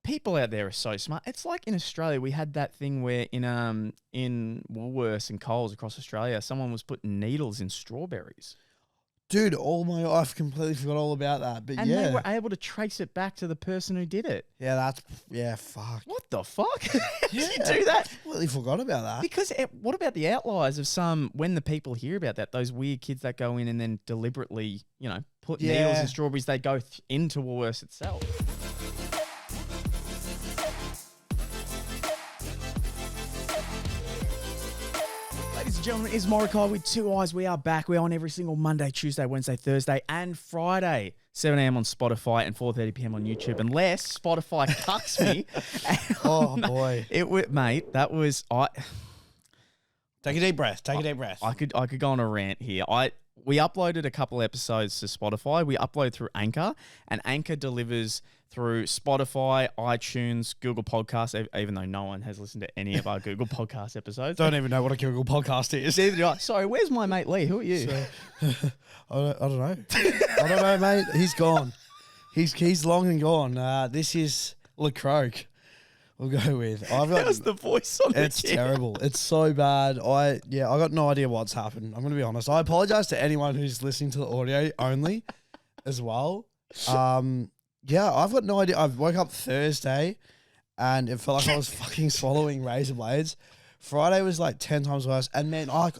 people out there are so smart. It's like in Australia, we had that thing where in Woolworths and Coles across Australia, someone was putting needles in strawberries. Dude, I've completely forgot all about that. But And they were able to trace it back to the person who did it. Yeah, fuck. What the fuck? How did you do that? Completely forgot about that. Because what about the outliers of when the people hear about that, those weird kids that go in and then deliberately, put needles in strawberries, they go into Woolworths itself. Ladies and gentlemen, it's Morokaii with two eyes. We are back. We're on every single Monday, Tuesday, Wednesday, Thursday, and Friday. 7 a.m. on Spotify and 4:30 p.m. on YouTube. Unless Spotify cucks me. Oh, boy. Mate, that was... Take a deep breath. I could go on a rant here. We uploaded a couple episodes to Spotify. We upload through Anchor, and Anchor delivers through Spotify, iTunes, Google Podcasts, even though no one has listened to any of our Google Podcast episodes. Don't even know what a Google Podcast is. Sorry, where's my mate Lee? Who are you? I don't know. I don't know, mate. He's gone. He's long and gone. This is LeCroc. We'll go with. How's the voice on it? It's terrible. It's so bad. I got no idea what's happened. I'm going to be honest. I apologize to anyone who's listening to the audio only as well. I've got no idea. I woke up Thursday and it felt like I was fucking swallowing razor blades. Friday was like 10 times worse. And man, I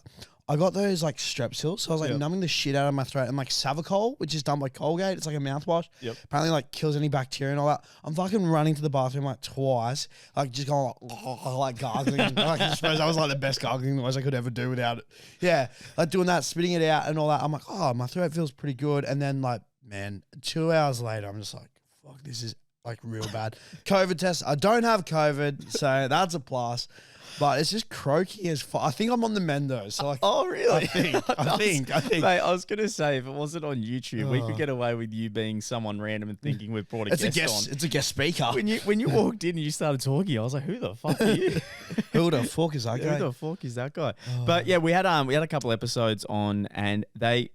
got those like Strepsils, so I was like numbing the shit out of my throat. And like Savicol, which is done by Colgate, it's like a mouthwash. Yep. Apparently like kills any bacteria and all that. I'm fucking running to the bathroom like twice, like just going like gargling. I suppose that was like the best gargling noise I could ever do without it. Yeah, like doing that, spitting it out and all that. I'm like, oh, my throat feels pretty good. And then like, man, 2 hours later, I'm just like, fuck, this is like real bad. COVID test. I don't have COVID, so that's a plus. But it's just croaky as fuck. I think I'm on the mend though. So like, oh really? I think. Mate, I was gonna say if it wasn't on YouTube, we could get away with you being someone random and thinking we've brought a guest on. It's a guest speaker. When you walked in and you started talking, I was like, who the fuck are you? Who the fuck is that guy? Who the fuck is that guy? Oh. But yeah, we had a couple episodes on, and they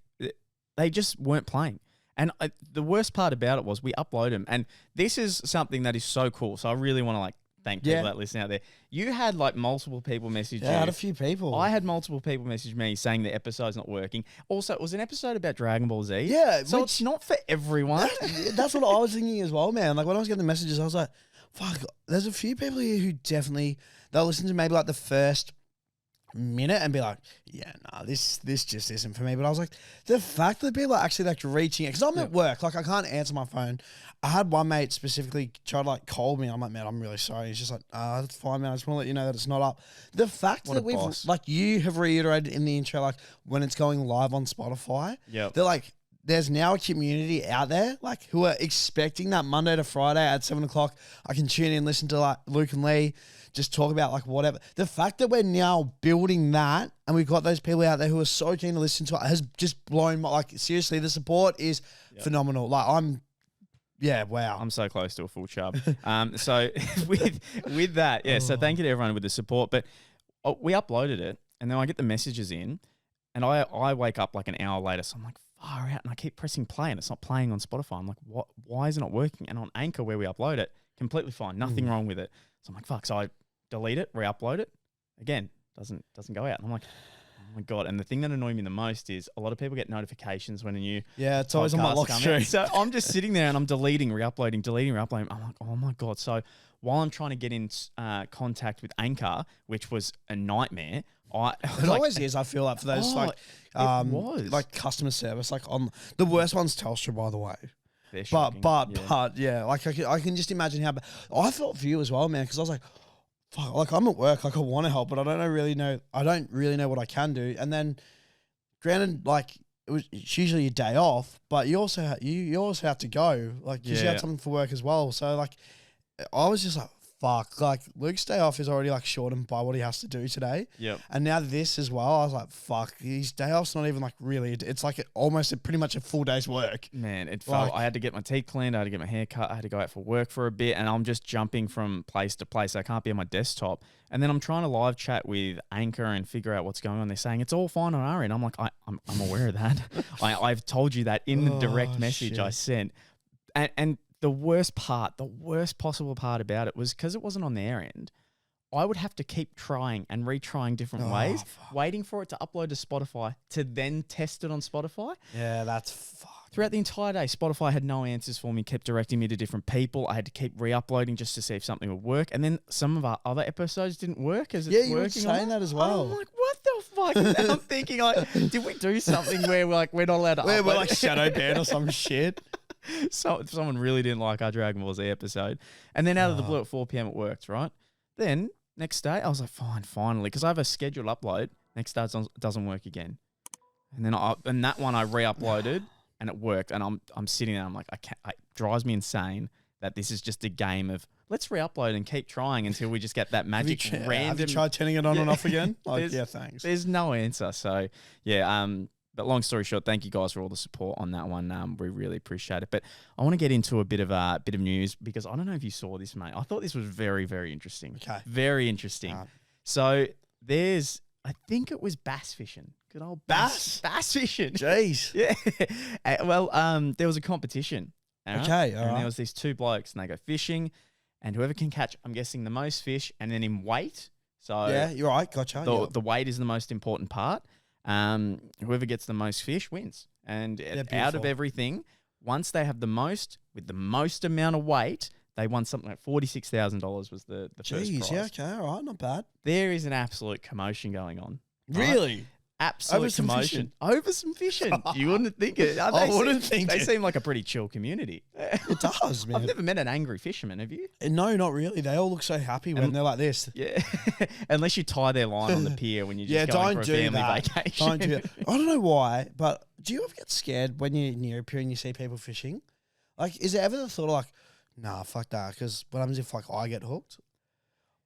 just weren't playing. And the worst part about it was we upload them, and this is something that is so cool. So I really want to thank people that listen out there. You had multiple people message you. I had a few people. I had multiple people message me saying the episode's not working. Also, it was an episode about Dragon Ball Z. Yeah. So it's not for everyone. That's what I was thinking as well, man. Like when I was getting the messages, I was like, fuck, there's a few people here who definitely, they'll listen to maybe the first minute and be like, yeah, nah, this just isn't for me. But I was like, the fact that people are actually reaching it, because I'm at work, I can't answer my phone. I had one mate specifically try to call me. I'm like, man, I'm really sorry. He's just like, that's fine, man. I just want to let you know that it's not up. The fact that we've you have reiterated in the intro, when it's going live on Spotify, they're there's now a community out there who are expecting that Monday to Friday at 7 o'clock. I can tune in, listen to Luke and Lee, just talk about whatever. The fact that we're now building that and we've got those people out there who are so keen to listen to it has just blown my, seriously, the support is phenomenal. Wow. I'm so close to a full chub. So with that, so thank you to everyone with the support. But we uploaded it and then I get the messages in and I wake up an hour later. So I'm like, far out, and I keep pressing play and it's not playing on Spotify. I'm like, what? Why is it not working? And on Anchor where we upload it, completely fine, nothing wrong with it. So I'm like, fuck. So I delete it, re-upload it, again, doesn't go out. And I'm like, oh my god. And the thing that annoyed me the most is a lot of people get notifications when a new it's always on my lock screen. So I'm just sitting there and I'm deleting, re-uploading. I'm like, oh my god. So while I'm trying to get in contact with Anchor, which was a nightmare. It always is. I feel for those customer service. On the worst one's Telstra, by the way. But I can just imagine how bad. I felt for you as well, man, because I was like, fuck, I'm at work, I want to help, but I don't really know what I can do. And then, granted, it's usually your day off, but you also have to go, because you had something for work as well. So I was just like, fuck, Luke's day off is already shortened by what he has to do today. Yep. And now this as well, I was like, fuck, his day off's not even really, it's almost pretty much a full day's work. Man, it felt, I had to get my teeth cleaned, I had to get my hair cut, I had to go out for work for a bit, and I'm just jumping from place to place. I can't be on my desktop. And then I'm trying to live chat with Anchor and figure out what's going on. They're saying it's all fine on our end. I'm like, I'm aware of that. I've told you that in the direct message I sent. And the worst possible part about it was because it wasn't on their end. I would have to keep trying and retrying different ways, waiting for it to upload to Spotify to then test it on Spotify. Yeah, that's fucked. Throughout the entire day, Spotify had no answers for me, kept directing me to different people. I had to keep re-uploading just to see if something would work. And then some of our other episodes didn't work as it's working. Yeah, you were saying that as well. I'm like, what the fuck? And I'm thinking, like, did we do something where we're not allowed to upload? We're like shadow banned or some shit. So someone really didn't like our Dragon Ball Z episode. And then out of the blue at 4 p.m. it worked, right? Then next day I was like, fine, finally. Because I have a scheduled upload. Next day it doesn't work again. And then that one I re-uploaded and it worked. And I'm sitting there, I'm like, it drives me insane that this is just a game of let's re-upload and keep trying until we just get that magic random. Have you tried turning it on and off again? Like, yeah, thanks. There's no answer. So yeah, but long story short, thank you guys for all the support on that one. We really appreciate it. But I want to get into a bit of news because I don't know if you saw this, mate. I thought this was very, very interesting. Okay. Very interesting. So I think it was bass fishing. Good old bass fishing. Jeez. Yeah. Well, there was a competition. Okay. And there was these two blokes and they go fishing and whoever can catch, I'm guessing, the most fish and then in weight. So yeah, you're right. Gotcha. The weight is the most important part. Whoever gets the most fish wins. And out of everything, once they have the most, with the most amount of weight, they won something like $46,000 was the first prize. Yeah, okay, all right, not bad. There is an absolute commotion going on. Really? Right? Absolute commotion. Over some fishing. You wouldn't think it. I wouldn't think it. They seem like a pretty chill community. It does, man. I've never met an angry fisherman, have you? No, not really. They all look so happy when they're like this. Yeah. Unless you tie their line on the pier when you're just going for a family vacation. Don't do that. I don't know why, but do you ever get scared when you're near a pier and you see people fishing? Like, is there ever the thought of like, nah, fuck that, because what happens if like I get hooked?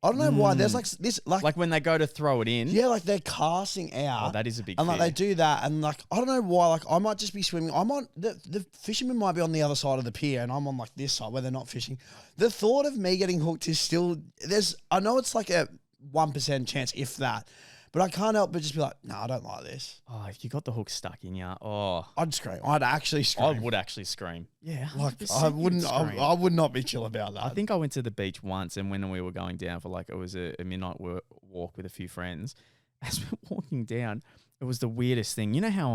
I don't know why. There's like this, like when they go to throw it in. Yeah, like they're casting out. Oh, that is a big. And like fear. they do that, and like I don't know why. Like I might just be swimming. I'm on the fishermen might be on the other side of the pier, and I'm on like this side where they're not fishing. The thought of me getting hooked is still there's. I know it's like a 1% chance, if that, but I can't help but just be like, no, I don't like this. Oh, if you got the hook stuck in you, I'd scream. I'd actually scream. I would actually scream. Yeah, like I wouldn't. I would not be chill about that. I think I went to the beach once, and when we were going down for like it was a midnight walk with a few friends. As we're walking down, it was the weirdest thing. You know how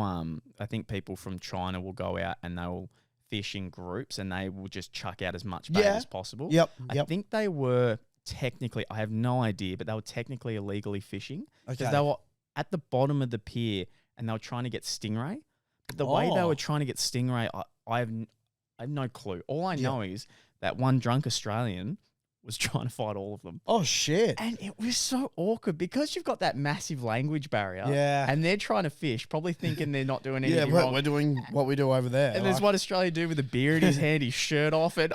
I think people from China will go out and they will fish in groups, and they will just chuck out as much bait as possible. Yep. I think they were. Technically, I have no idea, but they were technically illegally fishing because they were at the bottom of the pier and they were trying to get stingray. But the way they were trying to get stingray, I have no clue. All I know is that one drunk Australian was trying to fight all of them. Oh, shit. And it was so awkward because you've got that massive language barrier. Yeah. And they're trying to fish, probably thinking they're not doing anything wrong. We're doing what we do over there. And there's one Australian dude with a beer in his hand, his shirt off. And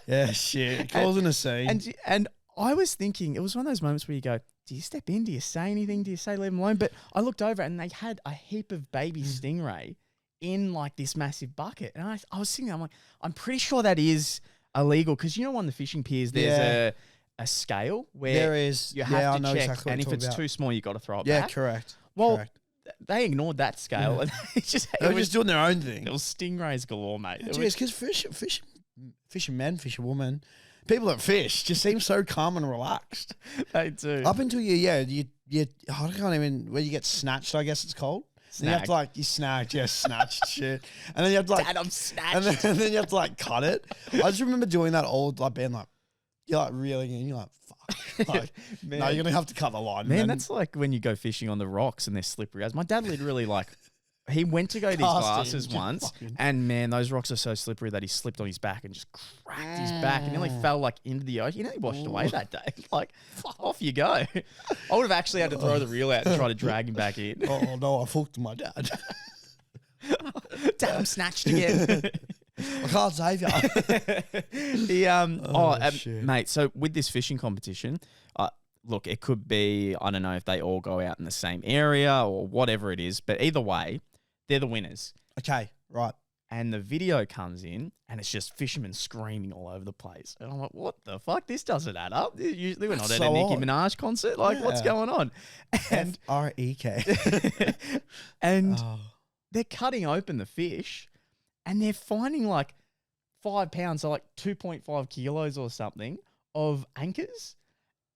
yeah, shit. Causing a scene. And I was thinking, it was one of those moments where you go, do you step in? Do you say anything? Do you say leave them alone? But I looked over and they had a heap of baby stingray in like this massive bucket. And I was sitting there, I'm like, I'm pretty sure that is illegal because you know on the fishing piers there's a scale where there is. You have to check, exactly and if it's too small, you got to throw it back. Yeah, correct. Well, they ignored that scale, and they were just doing their own thing. It was stingrays galore, mate. It's because fishermen, fisherwomen, people that fish just seem so calm and relaxed. They do. Up until you I can't even where you get snatched. I guess it's called. And you have to like, you snagged, snatched shit. And then you have to like, Dad, I'm snatched. And then you have to like cut it. I just remember doing that like being like, you're like reeling in, you're like, fuck. Like, no, you're going to have to cut the line. Man, that's like when you go fishing on the rocks and they're slippery as. My dad literally like, he went to go to his glasses once and man, those rocks are so slippery that he slipped on his back and just cracked his back and nearly fell like into the ocean. You know, he washed away that day. Like, off you go. I would have actually had to throw the reel out and try to drag him back in. Oh no, I fucked my dad. Dad, I'm snatched again. I can't save you. Mate, so with this fishing competition, look, it could be, I don't know if they all go out in the same area or whatever it is, but either way, they're the winners. Okay, right. And the video comes in and it's just fishermen screaming all over the place. And I'm like, what the fuck? This doesn't add up. Usually we're not at a Nicki Minaj concert. Like, what's going on? And F-R-E-K. And they're cutting open the fish and they're finding like 5 pounds, so like 2.5 kilos or something of anchors.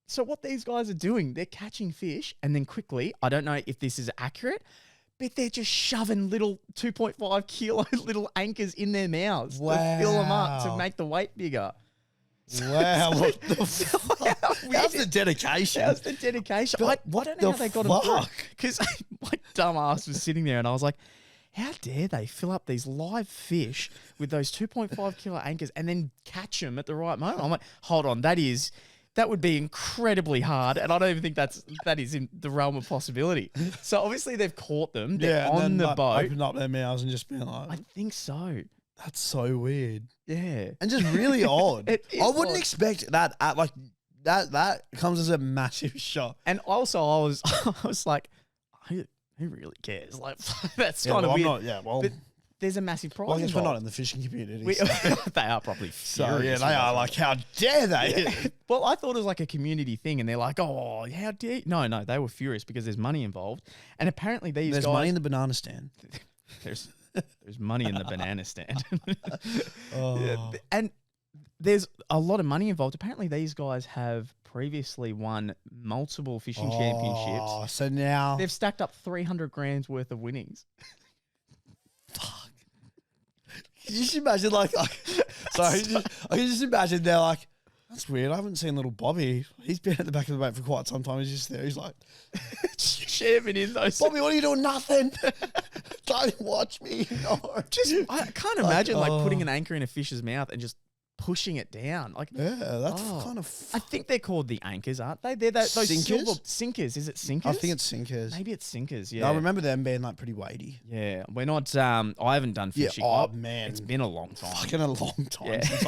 So what these guys are doing, they're catching fish and then quickly, I don't know if this is accurate, but they're just shoving little 2.5 kilo little anchors in their mouths to fill them up to make the weight bigger. Wow, what the fuck? How's the dedication? How's the dedication? I don't know how they got them. Because my dumb ass was sitting there and I was like, how dare they fill up these live fish with those 2.5 kilo anchors and then catch them at the right moment? I'm like, hold on, that would be incredibly hard, and I don't even think that is in the realm of possibility. So obviously they've caught them. They're on the boat. Opened up their mouths and just been like, I think so. That's so weird. Yeah, and just really odd. I wouldn't odd. Expect that. That comes as a massive shock. And also, I was like, who really cares? Like that's kind of weird. But there's a massive prize. Well, I guess involved. we're not in the fishing community. They are probably so yeah, they are like, how dare they? Yeah. Well, I thought it was like a community thing, and they're like, oh, how dare you? No, they were furious because there's money involved, and apparently there's money in the banana stand. There's money in the banana stand. Oh. Yeah. And there's a lot of money involved. Apparently these guys have previously won multiple fishing championships. So now they've stacked up 300 grand's worth of winnings. Fuck. Can you just imagine I can just imagine they're like, that's weird. I haven't seen little Bobby. He's been at the back of the boat for quite some time. He's just there. He's like, shaving in those. Bobby, what are you doing? Nothing. Don't watch me. No. I can't imagine putting an anchor in a fish's mouth and just pushing it down. Like, yeah, that's kind of. I think they're called the anchors, aren't they? They're those sinkers? silver sinkers. Is it sinkers? I think it's sinkers. Maybe it's sinkers. Yeah, I remember them being like pretty weighty. Yeah, we're not. I haven't done fishing. Yeah, man, it's been a long time. Fucking a long time since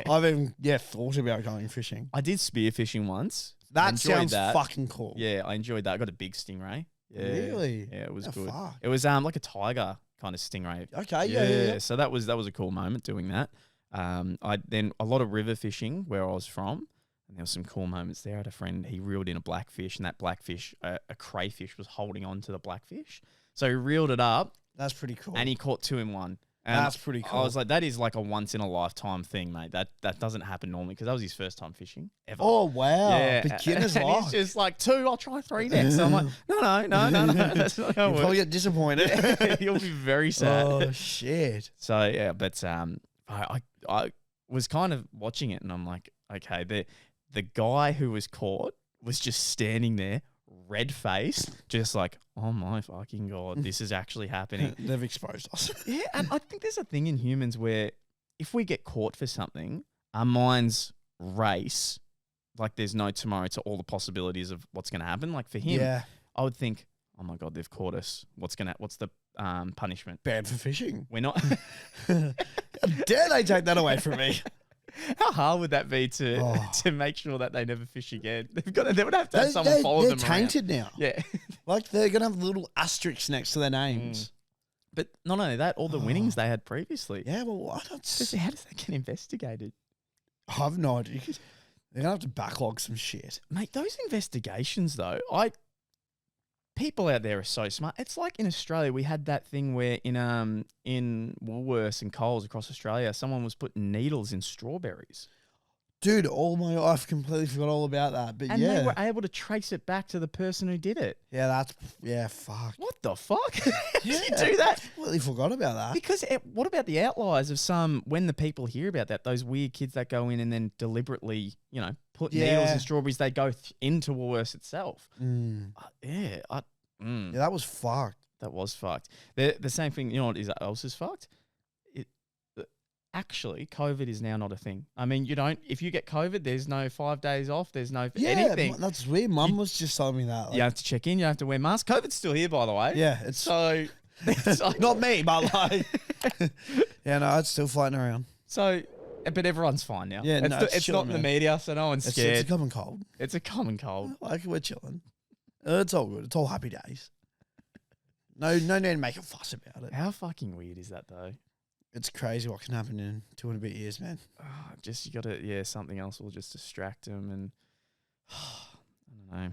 I've even thought about going fishing. I did spearfishing once. That sounds fucking cool. Yeah, I enjoyed that. I got a big stingray. Yeah, really? Yeah, it was good. Fuck. It was like a tiger kind of stingray. Okay, yeah. So that was a cool moment doing that. I then a lot of river fishing where I was from, and there was some cool moments there. I had a friend, he reeled in a blackfish, and that blackfish, a crayfish, was holding on to the blackfish. So he reeled it up. That's pretty cool. And he caught 2 in 1. And that's pretty cool. I was like, that is like a once in a lifetime thing, mate. That doesn't happen normally because that was his first time fishing ever. Oh wow! Yeah, beginner's and luck. He's just like 2. I'll try 3 next. So I'm like, no. That's not how it You'll probably get disappointed. You'll be very sad. Oh shit! So yeah, but I was kind of watching it and I'm like, okay, the guy who was caught was just standing there, red face, just like, oh my fucking God, this is actually happening. They've exposed us. Yeah, and I think there's a thing in humans where if we get caught for something, our minds race like there's no tomorrow to all the possibilities of what's going to happen. Like for him, I would think, oh my God, they've caught us. What's the punishment? Banned for fishing. We're not. Dare they take that away from me? How hard would that be to make sure that they never fish again? They would have to have someone follow them around. They're tainted now. Yeah. Like they're going to have little asterisks next to their names. But not only that, all the winnings they had previously. Yeah, well, how does that get investigated? I have no idea. They're going to have to backlog some shit. Mate, those investigations though, people out there are so smart. It's like in Australia, we had that thing where in Woolworths and Coles across Australia, someone was putting needles in strawberries. Dude, I've completely forgot all about that. But and they were able to trace it back to the person who did it. Yeah, fuck. What the fuck? How did you do that? Completely forgot about that. Because what about the outliers of when the people hear about that, those weird kids that go in and then deliberately, put needles in strawberries, they go into Woolworths itself. Yeah, Yeah, that was fucked. That was fucked. The same thing, you know what else is fucked? Actually, COVID is now not a thing. I mean, if you get COVID, there's no 5 days off. There's no anything. That's weird. Mum was just telling me that. You have to check in. You have to wear masks. COVID's still here, by the way. Yeah. It's not me, but like, yeah, no, it's still floating around. So, but everyone's fine now. Yeah, it's not in the media, so no one's scared. It's a common cold. It's a common cold. Like, we're chilling. It's all good. It's all happy days. No need to make a fuss about it. How fucking weird is that, though? It's crazy what can happen in 2 and a bit years, man. You got to, something else will just distract them. And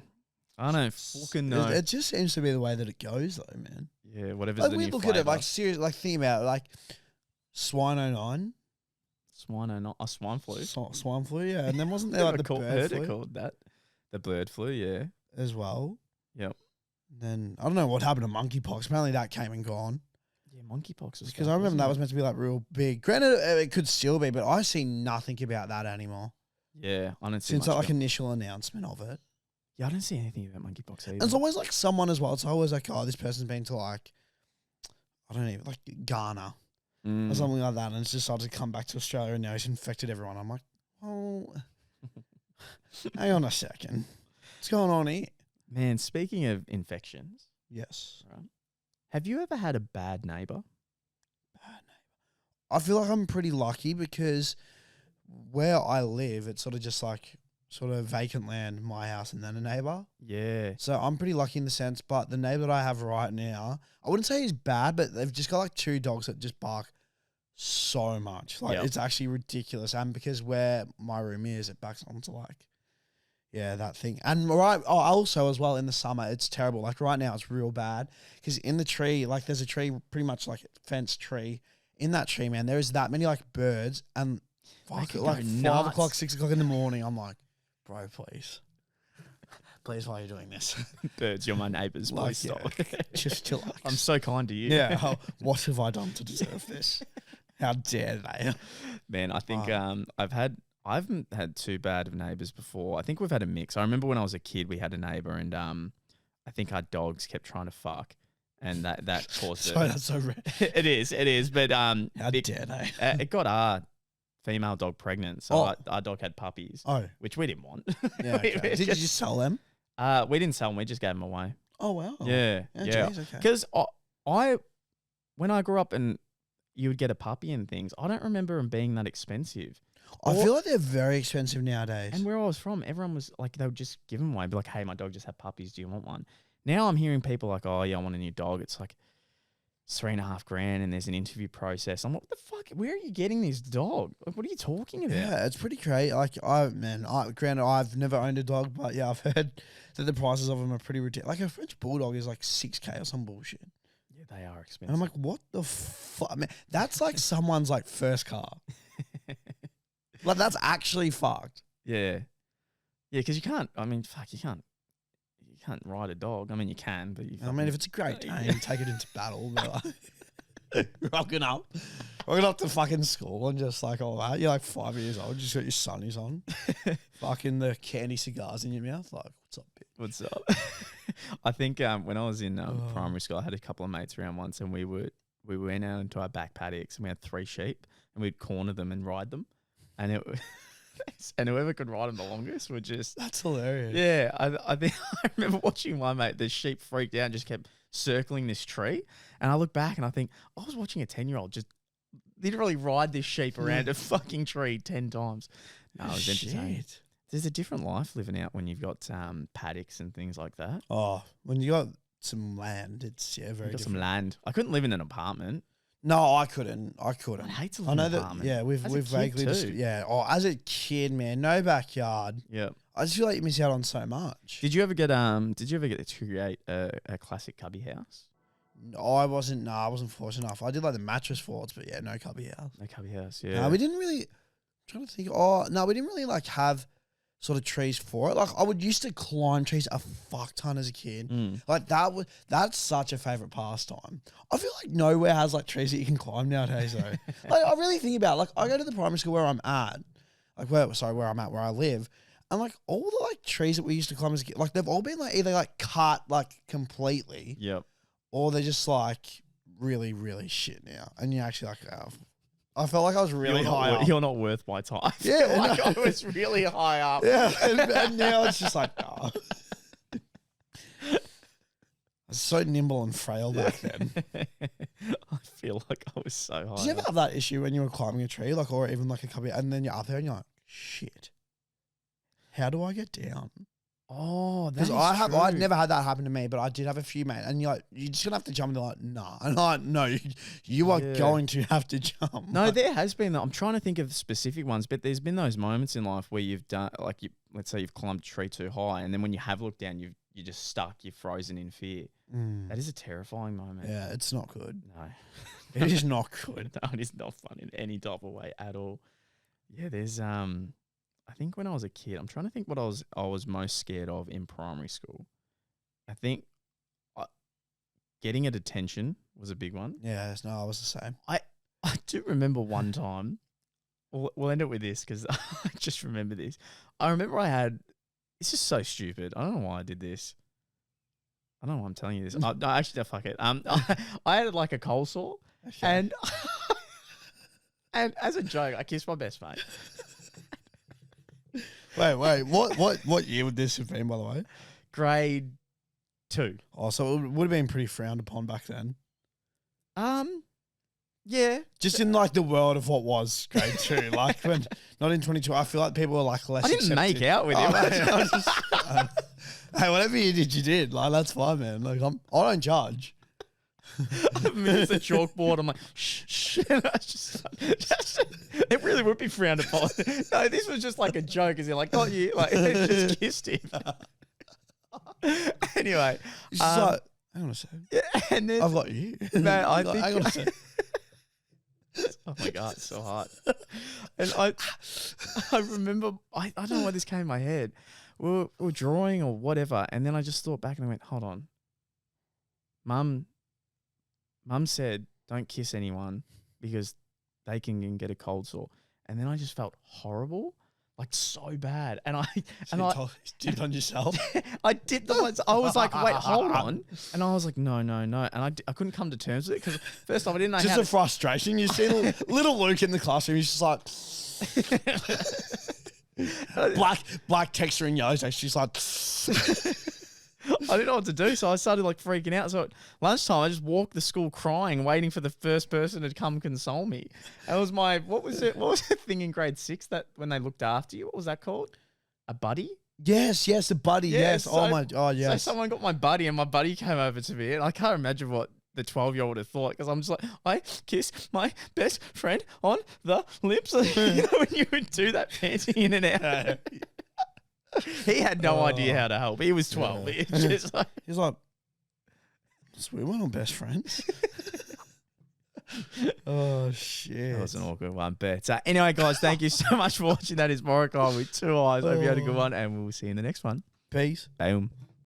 I don't fucking know. It just seems to be the way that it goes, though, man. Yeah, whatever's like, the we new look flavor. at it, like, seriously, like, think about it, like, Swine 09, swine flu. Swine flu, yeah. And then wasn't there like the bird flu? Called that. The bird flu, yeah. As well. Yep. And then I don't know what happened to monkeypox. Apparently that came and gone. Yeah, monkeypox was because I remember that was meant to be like real big. Granted, it could still be, but I see nothing about that anymore. Yeah, I don't see since much like initial announcement of it. Yeah, I don't see anything about monkeypox either. And it's always like someone as well. It's always like, oh, this person's been to like, I don't even like Ghana or something like that, and it's decided to come back to Australia, and now he's infected everyone. I'm like, well, hang on a second, what's going on here? Man, speaking of infections, yes, right? Have you ever had a bad neighbor? I feel like I'm pretty lucky because where I live, it's sort of just like sort of vacant land, my house, and then a neighbor. Yeah. So I'm pretty lucky in the sense, but the neighbor that I have right now, I wouldn't say he's bad, but they've just got like 2 dogs that just bark so much. Like it's actually ridiculous. And because where my room is, it backs onto like, yeah, that thing. And also as well in the summer, it's terrible. Like right now, it's real bad because in the tree, like there's a tree, pretty much like a fenced tree. In that tree, man, there is that many like birds, and fuck it, like 5 o'clock, 6 o'clock in the morning, I'm like, bro, please, why are you doing this? Birds, you're my neighbours. Like, Please stop. Just chillax. I'm so kind to you. Yeah. What have I done to deserve this? How dare they? Man, I think I haven't had too bad of neighbours before. I think we've had a mix. I remember when I was a kid, we had a neighbour, and I think our dogs kept trying to fuck. And that caused Sorry, that's so rare. It is. But how dare they? It got our female dog pregnant, so our dog had puppies. Which we didn't want. Yeah, okay. Did you just sell them? We didn't sell them. We just gave them away. Oh wow. Yeah. Because when I grew up and you would get a puppy and things, I don't remember them being that expensive. I feel like they're very expensive nowadays. And where I was from, everyone was like, they would just give them away. Be like, hey, my dog just had puppies. Do you want one? Now I'm hearing people like, oh, yeah, I want a new dog. It's like $3,500 and there's an interview process. I'm like, what the fuck? Where are you getting this dog? Like, what are you talking about? Yeah, it's pretty crazy. Like, granted, I've never owned a dog, but yeah, I've heard that the prices of them are pretty ridiculous. Like a French bulldog is like $6,000 or some bullshit. Yeah, they are expensive. And I'm like, what the fuck? Man, that's like someone's like first car. Like, that's actually fucked. Yeah. Yeah, because you can't ride a dog. I mean, you can, but if it's a great day, you take it into battle. Like, rocking up to fucking school and just like all that. You're like 5 years old, just got your sunnies on, fucking the candy cigars in your mouth. Like, what's up, bitch? What's up? I think when I was in primary school, I had a couple of mates around once, and we went out into our back paddocks, and we had 3 sheep, and we'd corner them and ride them, and and whoever could ride them the longest would just... That's hilarious. Yeah, I think I remember watching one mate, the sheep freaked out and just kept circling this tree. And I look back and I think, I was watching a 10-year-old just literally ride this sheep around a fucking tree 10 times. No, it was entertaining. There's a different life living out when you've got paddocks and things like that. Oh, when you got some land, it's very different. Some land. I couldn't live in an apartment. No, I couldn't. I hate to live in an apartment. Yeah, we've vaguely as a kid, man, no backyard. Yeah. I just feel like you miss out on so much. Did you ever get to create a classic cubby house? No, I wasn't fortunate enough. I did like the mattress forts, but yeah, no cubby house. No cubby house, yeah. No, we didn't really. I'm trying to think. We didn't really like have sort of trees for it. Like I used to climb trees a fuck ton as a kid. Like that's such a favorite pastime. I feel like nowhere has like trees that you can climb nowadays though. Like I really think about it. Like I go to the primary school where I'm at, where I live, and like all the like trees that we used to climb as a kid, like they've all been like either like cut like completely, yep, or they're just like really really shit now, and you're actually like, oh, I felt like I was really high up. You're not worth my time. Yeah. I was really high up. Yeah. And now it's just like, oh. I was so nimble and frail back then. I feel like I was so high. Did you ever have that issue when you were climbing a tree, like, or even like a cubby, and then you're up there and you're like, shit, how do I get down? Oh, that's true. I'd never had that happen to me, but I did have a few, mate. And you're just gonna have to jump. And they're like, nah. And I'm like, no, you are going to have to jump. No, there has been. I'm trying to think of specific ones, but there's been those moments in life where you've done, like, let's say you've climbed a tree too high, and then when you have looked down, you're just stuck. You're frozen in fear. That is a terrifying moment. Yeah, it's not good. No, it is not good. No, it is not fun in any type of way at all. Yeah, there's I think when I was a kid, I'm trying to think what I was most scared of in primary school. I think getting a detention was a big one. Yeah, no, I was the same. I do remember one time. We'll end it with this because I just remember this. I remember I had. It's just so stupid. I don't know why I did this. I don't know why I'm telling you this. No, actually, no, fuck it. I had like a cold sore, and and as a joke, I kissed my best mate. Wait. What year would this have been, by the way? Grade 2. Oh, so it would have been pretty frowned upon back then. Yeah. Just in like the world of what was grade 2, like when not in 22. I feel like people were like less. I didn't make out with you. Hey, whatever you did. Like that's fine, man. Like I don't judge. It's a chalkboard. I'm like, shh. And I just, it really would be frowned upon. No, this was just like a joke. Is he like, got you? Like, just kissed him. Anyway, hang on a second. Yeah, and then I've got you. Man, I think. Hang on a second. Oh my god, it's so hot. And I remember, I don't know why this came in my head. We were drawing or whatever, and then I just thought back and I went, hold on. Mum said, don't kiss anyone because they can get a cold sore. And then I just felt horrible, like so bad. And I did it on yourself. I did the ones. I was like, wait, hold on. And I was like, no. And I couldn't come to terms with it because first off, I didn't know just how a frustration. You see little Luke in the classroom. He's just like black texturing Jose. She's like. I didn't know what to do, so I started like freaking out. So at lunchtime, I just walked the school crying, waiting for the first person to come console me. And it was what was the thing in grade 6 that when they looked after you? What was that called? A buddy? Yes, a buddy. Yeah, yes. So, yes. So someone got my buddy, and my buddy came over to me, and I can't imagine what the 12-year-old would have thought because I'm just like, I kiss my best friend on the lips. You know when you would do that panting in and out. He had no idea how to help. He was 12. Yeah. He's like, we weren't best friends. Oh, shit. That was an awkward one. But anyway, guys, thank you so much for watching. That is Morokaii with 2 eyes. Hope you had a good one, and we'll see you in the next one. Peace. Boom.